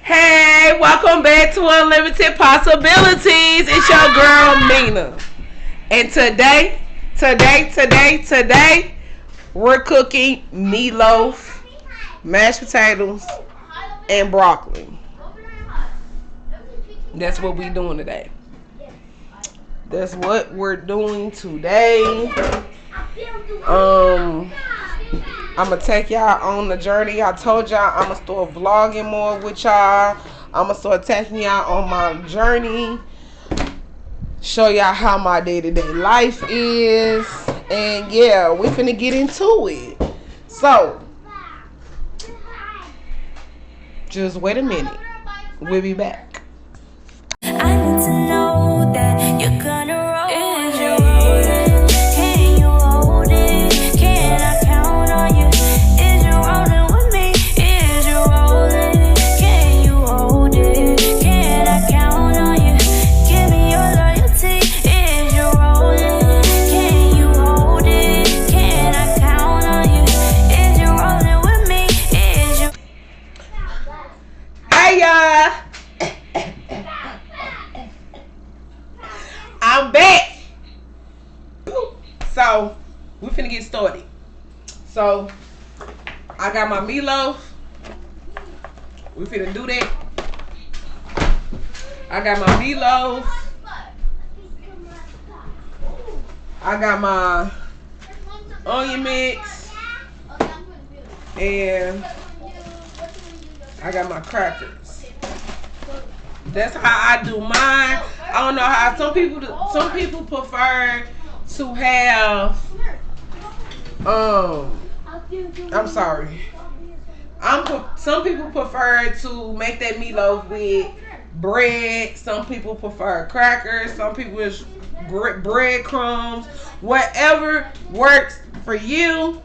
Hey, welcome back to Unlimited Possibilities. It's your girl Mina. And today, we're cooking meatloaf, mashed potatoes, and broccoli. That's what we're doing today. That's what we're doing today. I'm gonna take y'all on the journey. I told y'all I'm gonna start vlogging more with y'all. I'm gonna start taking y'all on my journey. Show y'all how my day-to-day life is. And yeah, we finna get into it. So, just wait a minute. We'll be back. I need to know that you're gonna roll. Is you rolling? Can you hold it? Can I count on you? Is you rolling with me? Is you rolling? Can you hold it? Can I count on you? Give me your loyalty. Is you rolling? Can you hold it? Can I count on you? Is you rolling with me? Is you? Hey y'all. I'm back. So, we finna get started. So, I got my meatloaf. We finna do that. I got my meatloaf. I got my onion mix. And I got my crackers. That's how I do mine. I don't know how some people prefer to have I'm sorry. Some people prefer to make that meatloaf with bread. Some people prefer crackers. Some people is breadcrumbs. Whatever works for you.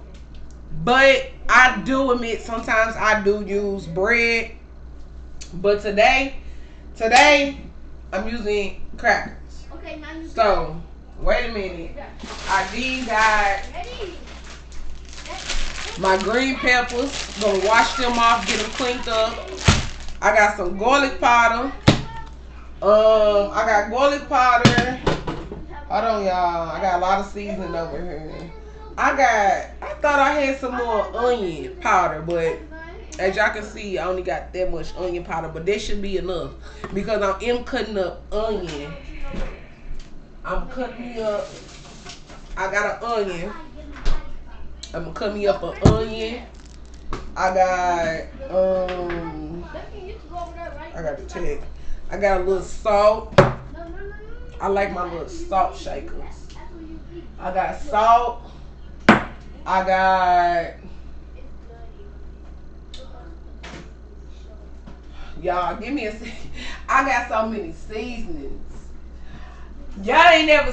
But I do admit sometimes I do use bread. But today I'm using crackers. So, wait a minute. I got my green peppers. Gonna wash them off, get them cleaned up. I got some garlic powder. I got garlic powder. Hold on, y'all. I got a lot of seasoning over here. I thought I had some more onion powder, but as y'all can see, I only got that much onion powder, but that should be enough because I am cutting up onion. I'm cutting me up. I got an onion. I'm gonna cut me up an onion. I got the tag. I got a little salt. I like my little salt shakers. I got salt. I got. Y'all, give me a second. I got so many seasonings. Y'all ain't never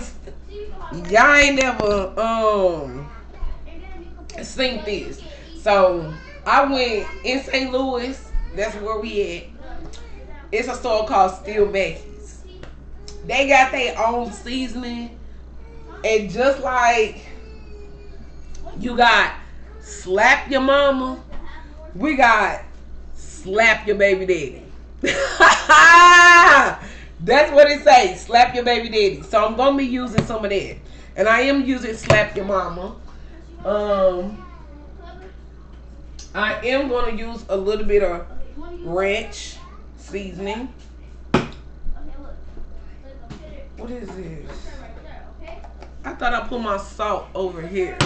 seen this. So I went in St. Louis. That's where we at. It's a store called Steel Becky's. They got their own seasoning, and just like you got slap your mama, we got slap your baby daddy. That's what it says. Slap your baby daddy. So I'm gonna be using some of that, and I am using slap your mama. I am gonna use a little bit of ranch seasoning. What is this? I thought I put my salt over here.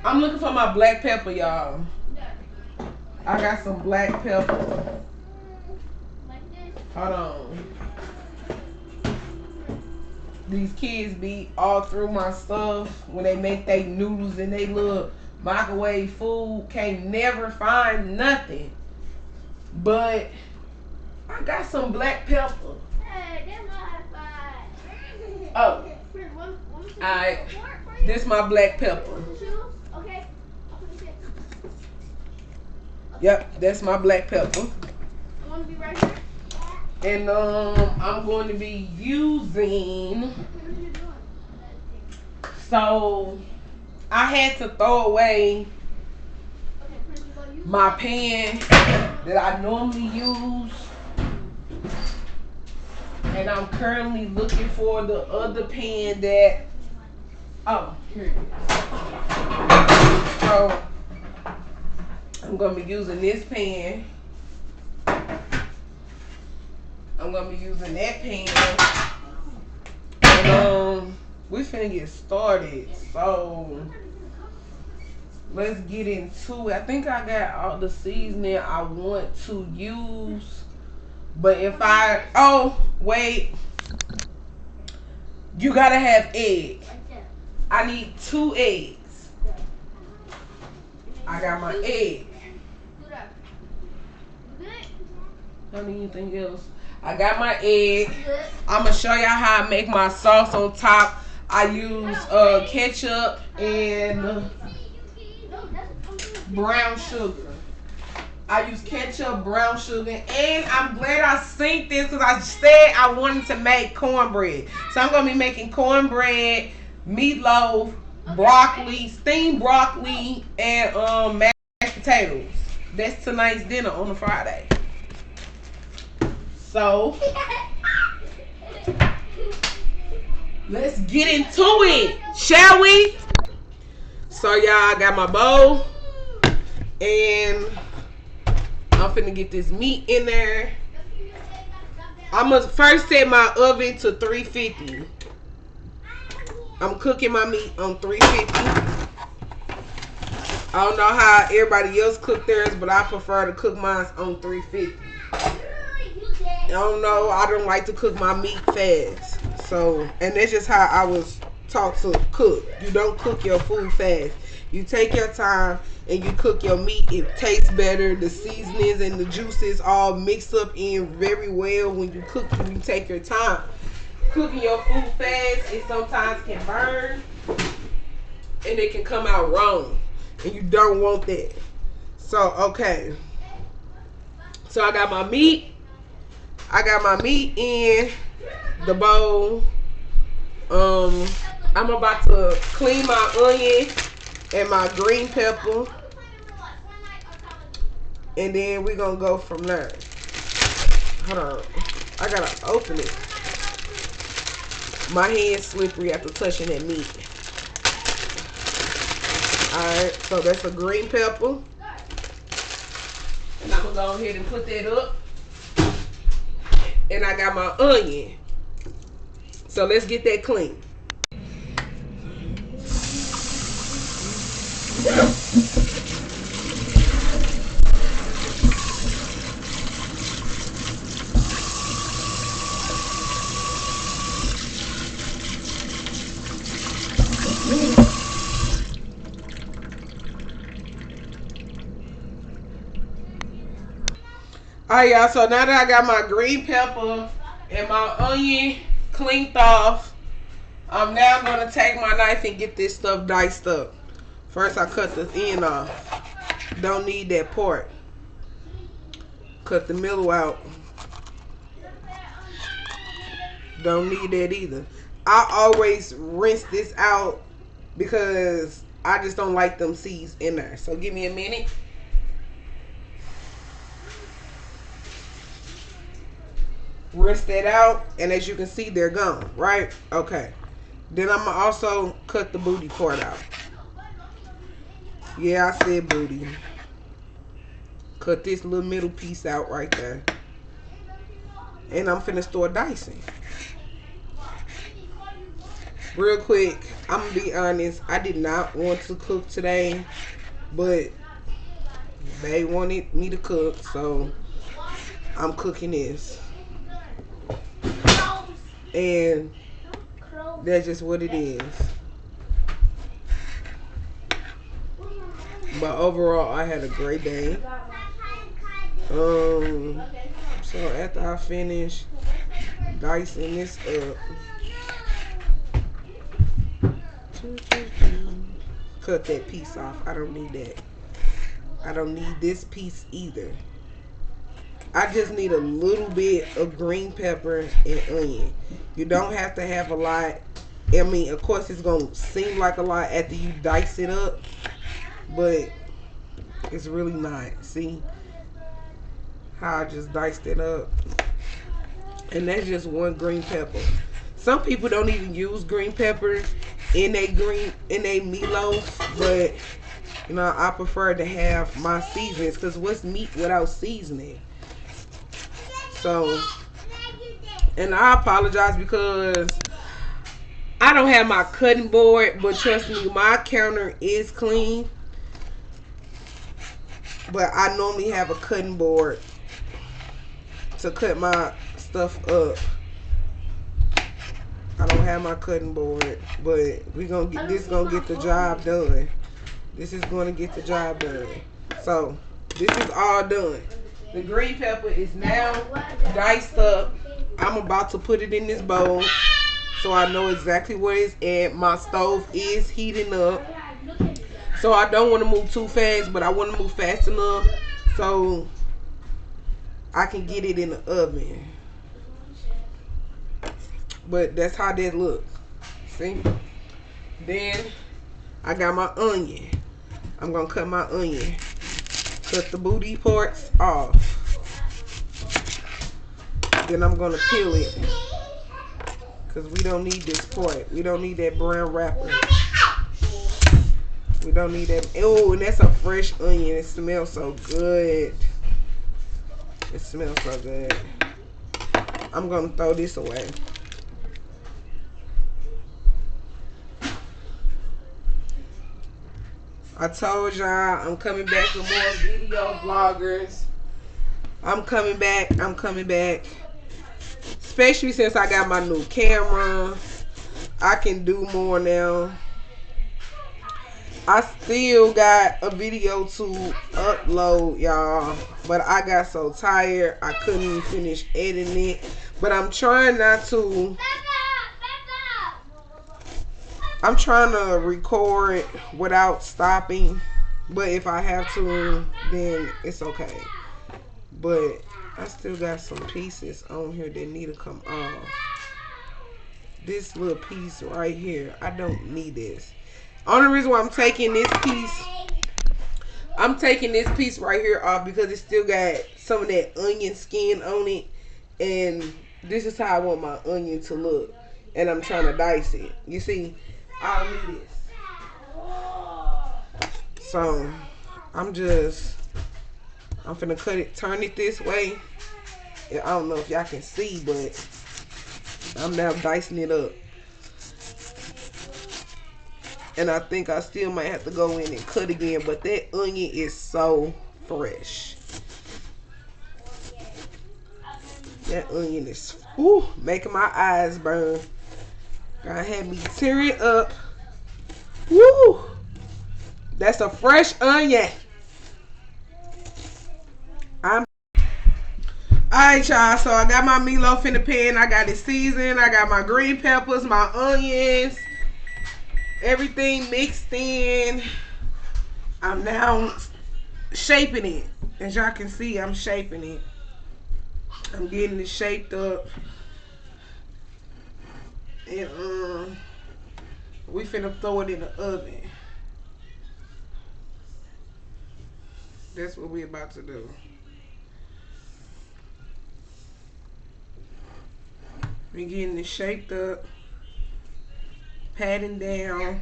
I'm looking for my black pepper, y'all. I got some black pepper. Hold on. These kids be all through my stuff when they make their noodles and they little microwave food. Can't never find nothing. But I got some black pepper. Oh. Alright. This is my black pepper. Yep, that's my black pepper. And I'm going to be using, so I had to throw away my pan that I normally use. And I'm currently looking for the other pan that, oh, here it is. So, I'm going to be using this pan. I'm going to be using that pan. And, we finna get started. So, let's get into it. I think I got all the seasoning I want to use. But if oh, wait. You gotta have egg. I need 2 eggs. I got my egg. Don't need anything else. I got my egg. I'm gonna show y'all how I make my sauce on top. I use ketchup and brown sugar. I use ketchup, brown sugar, and I'm glad I synced this because I said I wanted to make cornbread. So I'm gonna be making cornbread, meatloaf, broccoli, steamed broccoli, and mashed potatoes. That's tonight's dinner on a Friday. So let's get into it, shall we? So y'all, I got my bowl, and I'm finna get this meat in there. I'm gonna first set my oven to 350. I'm cooking my meat on 350. I don't know how everybody else cook theirs, but I prefer to cook mine on 350. I don't know. I don't like to cook my meat fast. So, and that's just how I was taught to cook. You don't cook your food fast. You take your time and you cook your meat. It tastes better. The seasonings and the juices all mix up in very well when you cook. You take your time. Cooking your food fast, it sometimes can burn and it can come out wrong, and you don't want that. So, okay. So I got my meat. I got my meat in the bowl. I'm about to clean my onion and my green pepper, and then we're gonna go from there. Hold on, I gotta open it. My hand's slippery after touching that meat. Alright, so that's a green pepper, and I'm gonna go ahead and put that up. And I got my onion. So let's get that clean. Alright, y'all, so now that I got my green pepper and my onion cleaned off, I'm now going to take my knife and get this stuff diced up. First, I cut the end off. Don't need that part. Cut the middle out. Don't need that either. I always rinse this out because I just don't like them seeds in there. So give me a minute. Rinse that out, and as you can see, they're gone, right? Okay. Then I'm gonna also cut the booty part out. Yeah, I said booty. Cut this little middle piece out right there. And I'm finna start dicing. Real quick, I'm gonna be honest, I did not want to cook today, but they wanted me to cook, so I'm cooking this. And that's just what it is. But overall, I had a great day. So after I finish dicing this up, cut that piece off. I don't need that. I don't need this piece either. I just need a little bit of green pepper and onion. You don't have to have a lot. I mean, of course, it's going to seem like a lot after you dice it up. But It's really not. See how I just diced it up? And that's just one green pepper. Some people don't even use green pepper in their meatloaf, but you know, I prefer to have my seasonings because what's meat without seasoning? So, and I apologize because I don't have my cutting board, but trust me, my counter is clean. But I normally have a cutting board to cut my stuff up. I don't have my cutting board, but we gonna get this. Gonna get the job done. This is gonna get the job done. So this is all done. The green pepper is now diced up. I'm about to put it in this bowl so I know exactly where it's at. My stove is heating up, so I don't want to move too fast, but I want to move fast enough so I can get it in the oven. But that's how that looks. See? Then I got my onion. I'm gonna cut my onion. Cut the booty parts off. Then I'm gonna peel it. Cause we don't need this part. We don't need that brown wrapper. We don't need that. Oh, and that's a fresh onion. It smells so good. It smells so good. I'm gonna throw this away. I told y'all I'm coming back with more video vloggers. I'm coming back. Especially since I got my new camera. I can do more now. I still got a video to upload, y'all. But I got so tired, I couldn't even finish editing it. But I'm trying not to. I'm trying to record without stopping, but if I have to, then it's okay. But I still got some pieces on here that need to come off. This little piece right here, I don't need this. Only reason why I'm taking this piece right here off because it still got some of that onion skin on it, and this is how I want my onion to look, and I'm trying to dice it. You see? I don't need this. So I'm finna cut it, turn it this way. I don't know if y'all can see, but I'm now dicing it up. And I think I still might have to go in and cut again, but that onion is so fresh. That onion is making my eyes burn. God had me tear it up. Woo! That's a fresh onion. Alright, y'all. So I got my meatloaf in the pan. I got it seasoned. I got my green peppers, my onions, everything mixed in. I'm now shaping it. As y'all can see, I'm shaping it. I'm getting it shaped up. And we finna throw it in the oven. That's what we about to do. We getting it shaped up, patting down,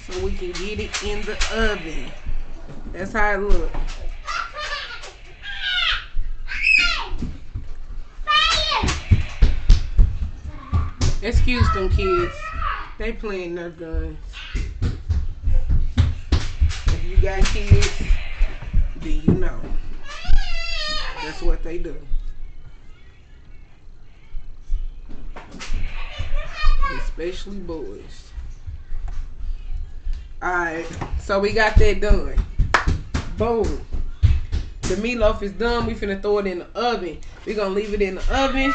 so we can get it in the oven. That's how it looks. Excuse them kids. They playing Nerf guns. If you got kids, then you know. That's what they do. Especially boys. Alright, so we got that done. Boom. The meatloaf is done. We finna throw it in the oven. We're gonna leave it in the oven.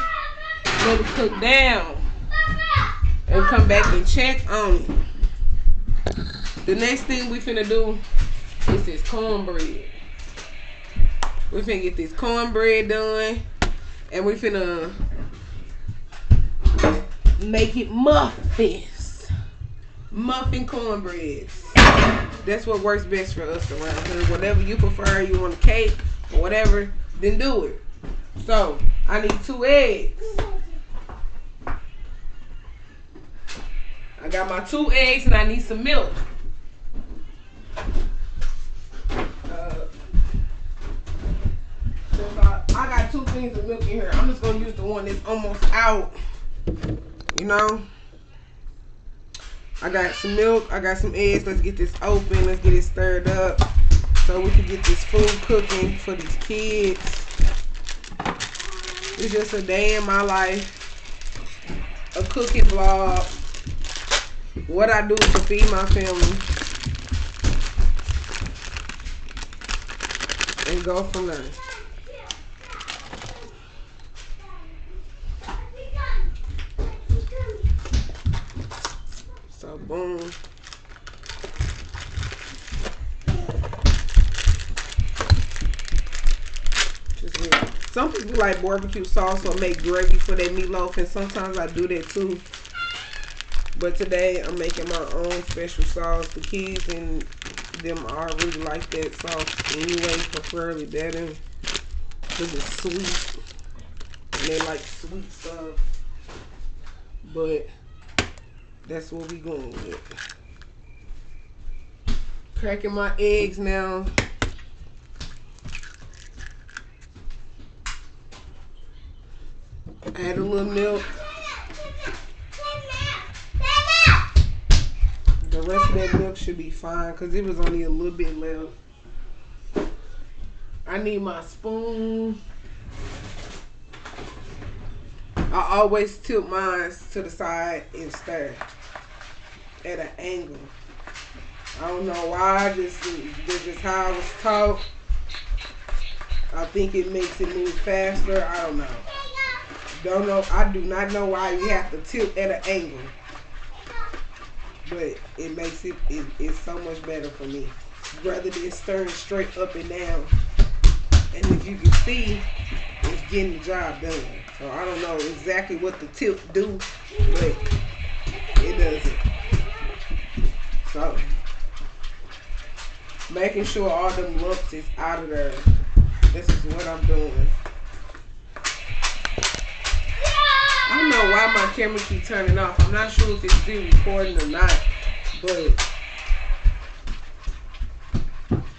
Let it cook down. And come back and check on it. The next thing we finna do is this cornbread. We finna get this cornbread done. And we finna make it muffins. Muffin cornbreads. That's what works best for us around here. Whatever you prefer, you want a cake or whatever, then do it. So, I need 2 eggs. I got my 2 eggs and I need some milk. I got 2 things of milk in here. I'm just going to use the one that's almost out. You know? I got some milk. I got some eggs. Let's get this open. Let's get it stirred up so we can get this food cooking for these kids. It's just a day in my life. A cooking vlog. What I do to feed my family. And go from there. So boom. Some people like barbecue sauce or make gravy for their meatloaf, and sometimes I do that too. But today I'm making my own special sauce. The kids and them already like that sauce anyway, preferably better because it's sweet. And they like sweet stuff. But that's what we going with. Cracking my eggs now. Add a little milk. The rest of that milk should be fine because it was only a little bit left. I need my spoon. I always tilt mine to the side and stir at an angle. I don't know why. This is how I was taught. I think it makes it move faster. I don't know. Don't know. I do not know why you have to tilt at an angle. But it makes it's so much better for me. Rather than stirring straight up and down. And as you can see, it's getting the job done. So I don't know exactly what the tilt do, but it does it. So making sure all them lumps is out of there. This is what I'm doing. I don't know why my camera keeps turning off. I'm not sure if it's still recording or not, but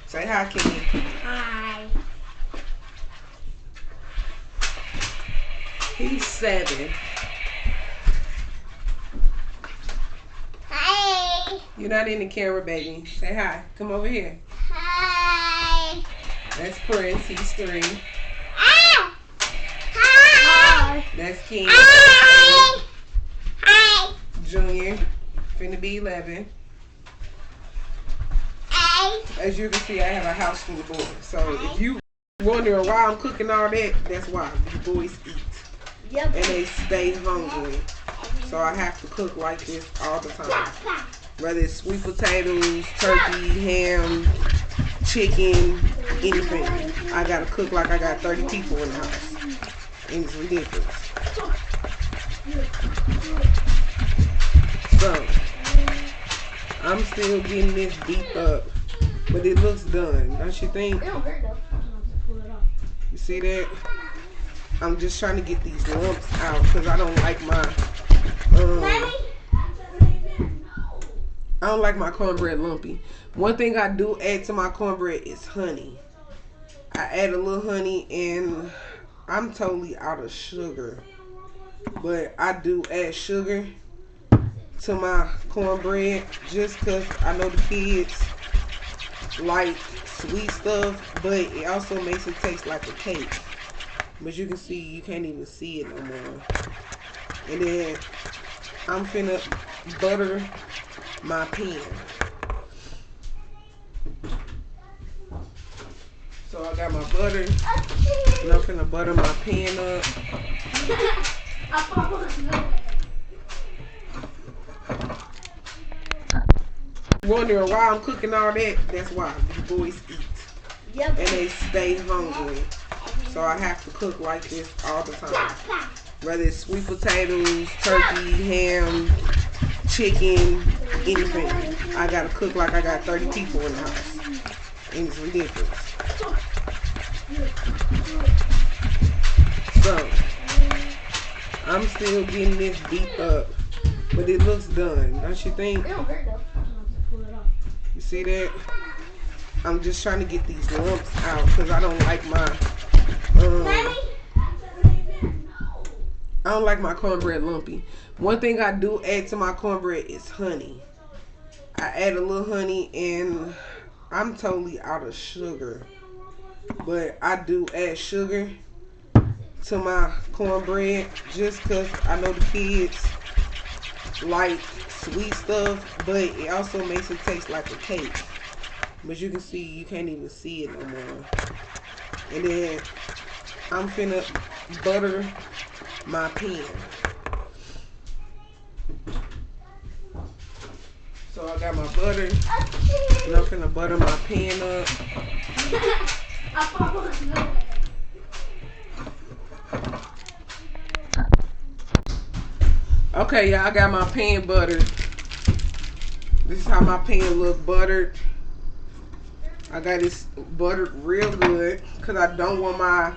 say hi, Kenny. Hi. He's 7. Hi. You're not in the camera, baby. Say hi. Come over here. Hi. That's Prince. He's 3. Ah. Hi. That's King. Hi. Hi. Junior. Finna be 11. Hi. As you can see, I have a house full of boys. So if you wondering why I'm cooking all that, that's why. The boys eat. Yep. And they stay hungry. So I have to cook like this all the time. Whether it's sweet potatoes, turkey, ham, chicken, anything. I gotta cook like I got 30 people in the house. And it's ridiculous. So, I'm still getting this beat up. But it looks done, don't you think? It don't hurt though. You see that? I'm just trying to get these lumps out because I don't like my I don't like my cornbread lumpy. One thing I do add to my cornbread is honey. I add a little honey, and I'm totally out of sugar. But I do add sugar to my cornbread just because I know the kids like sweet stuff, but it also makes it taste like a cake. But you can see, you can't even see it no more. And then I'm finna butter my pan. So I got my butter, and I'm finna butter my pan up. Wondering why I'm cooking all that? That's why. The boys eat. Yep. And they stay hungry. So I have to cook like this all the time. Whether it's sweet potatoes, turkey, ham, chicken, anything. I gotta cook like I got 30 people in the house. And it's ridiculous. So, I'm still getting this beat up. But it looks done, don't you think? It don't hurt though. You see that? I'm just trying to get these lumps out because I don't like my I don't like my cornbread lumpy. One thing I do add to my cornbread is honey. I add a little honey, and I'm totally out of sugar. But I do add sugar to my cornbread just because I know the kids like sweet stuff, but it also makes it taste like a cake. But you can see, you can't even see it no more. And then I'm finna butter my pan. So I got my butter, and I'm finna butter my pan up. Okay, y'all, I got my pan buttered. This is how my pan look buttered. I got this buttered real good because I don't want my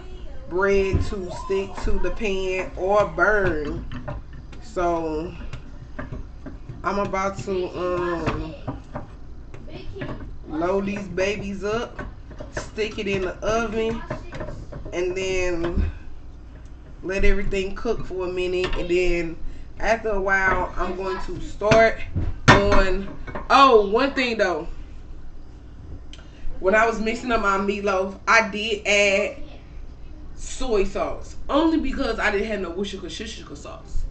bread to stick to the pan or burn. So I'm about to load these babies up, stick it in the oven, and then let everything cook for a minute, and then after a while I'm going to start on, oh, one thing though, when I was mixing up my meatloaf, I did add soy sauce, only because I didn't have no Worcestershire sauce.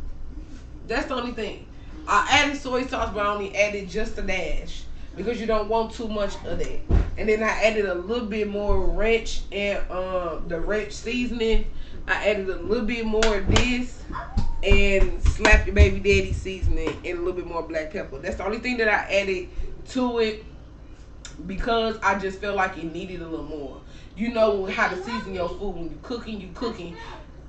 That's the only thing. I added soy sauce, but I only added just a dash because you don't want too much of that. And then I added a little bit more ranch and the ranch seasoning. I added a little bit more of this and slap your baby daddy seasoning and a little bit more black pepper. That's the only thing that I added to it because I just felt like it needed a little more. You know how to season your food. When you cooking.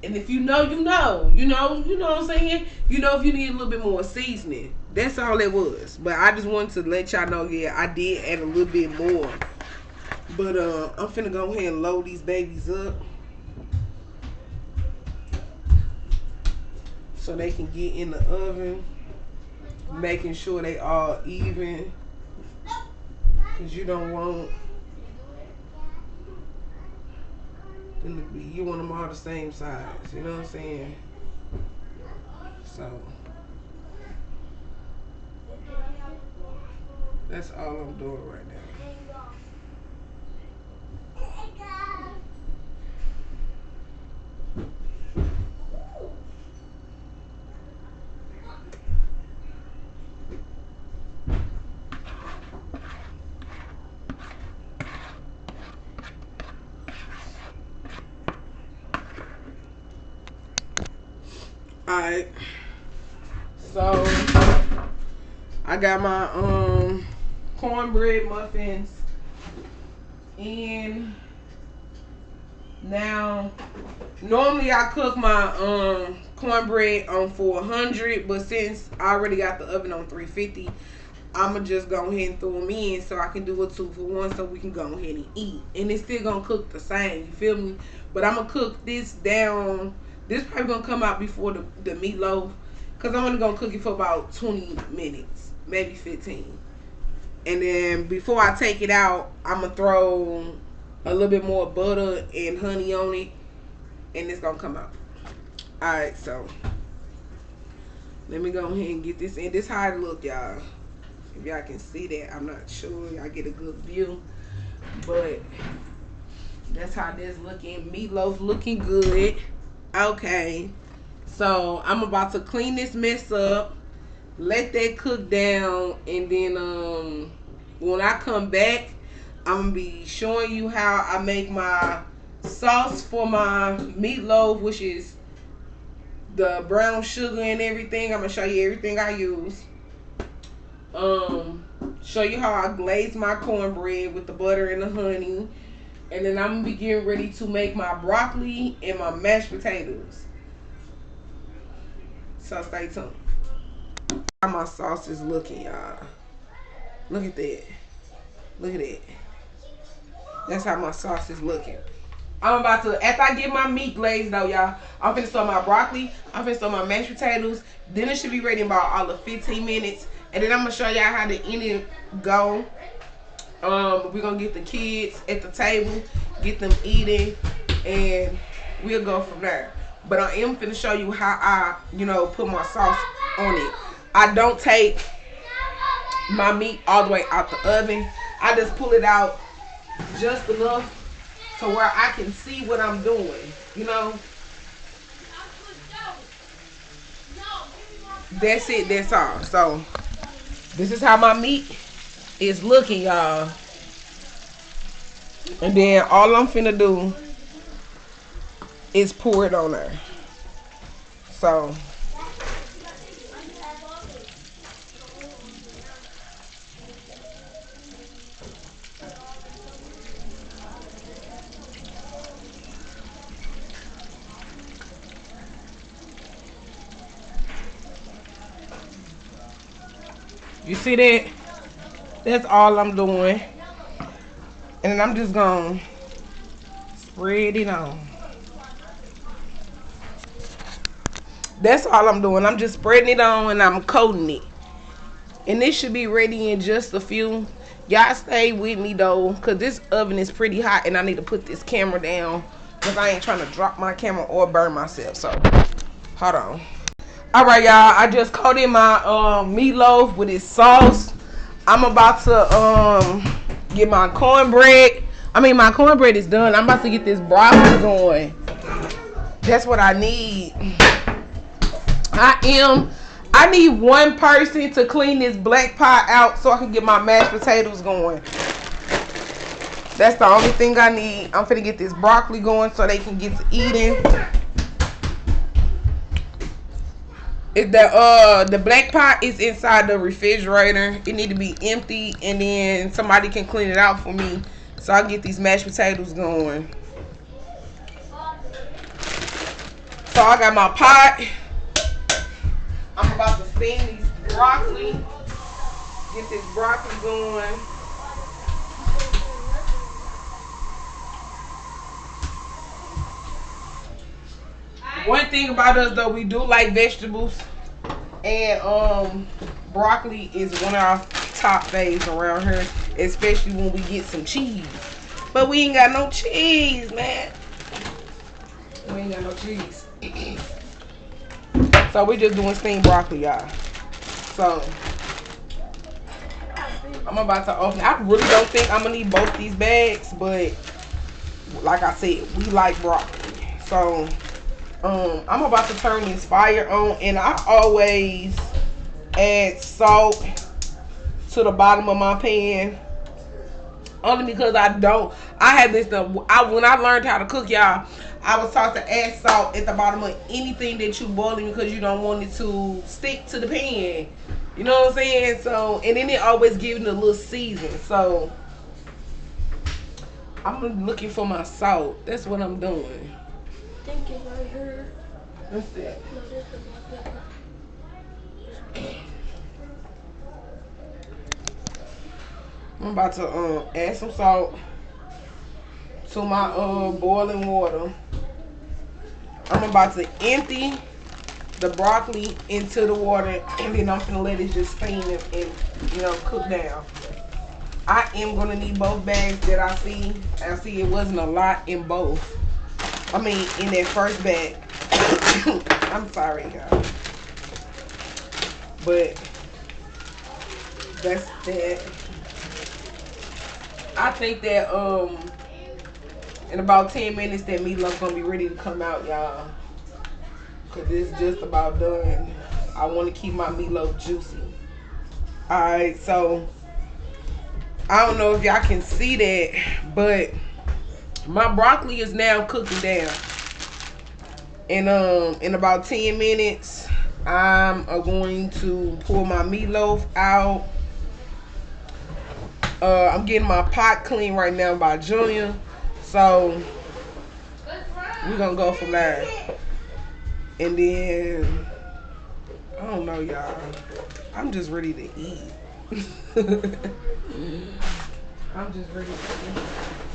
And if you know, you know what I'm saying? You know if you need a little bit more seasoning. That's all it was. But I just wanted to let y'all know, yeah, I did add a little bit more. But I'm finna go ahead and load these babies up so they can get in the oven, making sure they all even, because you don't want them to be, you want them all the same size, you know what I'm saying? So that's all I'm doing right now. Alright, so I got my cornbread muffins in. Now normally I cook my cornbread on 400, but since I already got the oven on 350, I'ma just go ahead and throw them in so I can do a 2-for-1 so we can go ahead and eat. And it's still gonna cook the same, you feel me? But I'm gonna cook this down. This probably gonna come out before the meatloaf, because I'm only gonna cook it for about 20 minutes, maybe 15. And then before I take it out, I'm gonna throw a little bit more butter and honey on it, and it's gonna come out. Alright, so let me go ahead and get this in. This how it look, y'all. If y'all can see that, I'm not sure y'all get a good view, but that's how this looking. Meatloaf looking good. Okay, so I'm about to clean this mess up, let that cook down, and then when I come back, I'm gonna be showing you how I make my sauce for my meatloaf, which is the brown sugar and everything. I'm gonna show you everything I use. Show you how I glaze my cornbread with the butter and the honey. And then I'm going to be getting ready to make my broccoli and my mashed potatoes. So stay tuned. How my sauce is looking, y'all. Look at that. Look at that. That's how my sauce is looking. I'm about to, after I get my meat glazed though, y'all, I'm finna start my broccoli. I'm finna start my mashed potatoes. Then it should be ready in about all of 15 minutes. And then I'm gonna show y'all how the ending go. We're gonna get the kids at the table, get them eating, and we'll go from there. But I am finna show you how I, put my sauce on it. I don't take my meat all the way out the oven. I just pull it out just enough to where I can see what I'm doing, That's it, that's all. So, this is how my meat is looking, y'all. And then all I'm finna do is pour it on there. So, you see that? That's all I'm doing. And then I'm just gonna spread it on. That's all I'm doing. I'm just spreading it on and I'm coating it. And this should be ready in just a few. Y'all stay with me though, because this oven is pretty hot and I need to put this camera down because I ain't trying to drop my camera or burn myself. So, hold on. Alright, y'all. I just coated my meatloaf with its sauce. I'm about to get my cornbread. My cornbread is done. I'm about to get this broccoli going. That's what I need. I need one person to clean this black pot out so I can get my mashed potatoes going. That's the only thing I need. I'm finna get this broccoli going so they can get to eating. The black pot is inside the refrigerator. It need to be empty and then somebody can clean it out for me so I can get these mashed potatoes going. So I got my pot. I'm about to steam these broccoli. Get this broccoli going. One thing about us though, we do like vegetables. And broccoli is one of our top faves around here. Especially when we get some cheese. But we ain't got no cheese, man. We ain't got no cheese. So we just doing steamed broccoli, y'all. So I'm about to open it. I really don't think I'm gonna need both these bags, but like I said, we like broccoli. So I'm about to turn this fire on, and I always add salt to the bottom of my pan. Only because I had this when I learned how to cook, y'all, I was taught to add salt at the bottom of anything that you boiling because you don't want it to stick to the pan. You know what I'm saying? So, and then it always gives it a little season. So, I'm looking for my salt. That's what I'm doing. I think it's right here. What's that? No, this is I'm about to add some salt to my boiling water. I'm about to empty the broccoli into the water, and then I'm gonna let it just steam and cook down. I am gonna need both bags that I see. I see it wasn't a lot in both. In that first bag. I'm sorry, guys. But that's that. I think that in about 10 minutes that meatloaf's gonna be ready to come out, y'all. Cause it's just about done. I want to keep my meatloaf juicy. Alright, so I don't know if y'all can see that, but my broccoli is now cooking down. And in about 10 minutes, I'm going to pour my meatloaf out. I'm getting my pot clean right now by Junior. So we're gonna go from there. And then I don't know, y'all. I'm just ready to eat. I'm just ready.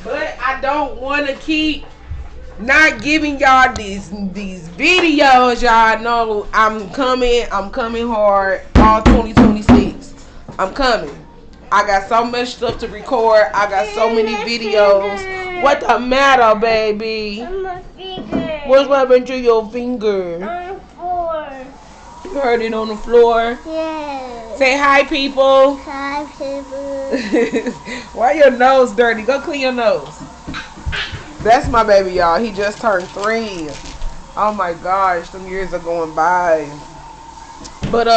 But I don't want to keep not giving y'all these videos. Y'all know I'm coming hard all 2026. I'm coming. I got so much stuff to record. I got so many videos. What the matter, baby? My finger. What's happened to your finger? On the floor. You heard it on the floor. Yeah. Say hi, people. Hi, people. Why your nose dirty? Go clean your nose. That's my baby, y'all. He just turned 3. Oh my gosh, some years are going by. But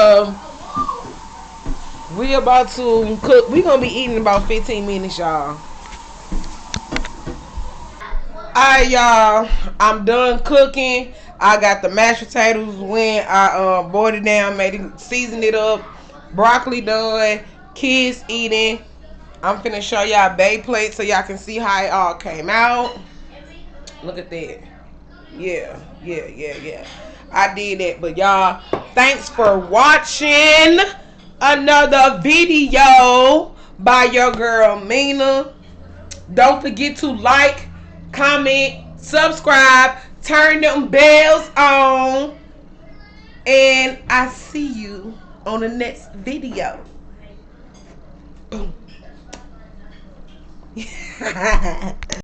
we about to cook. We gonna be eating in about 15 minutes, y'all. Alright, y'all. I'm done cooking. I got the mashed potatoes when I boiled it down, made it, seasoned it up. Broccoli done. Kids eating. I'm finna show y'all bae plate so y'all can see how it all came out. Look at that. Yeah. I did that. But y'all, thanks for watching another video by your girl Mina. Don't forget to like, comment, subscribe, turn them bells on, and I see you on the next video. Boom.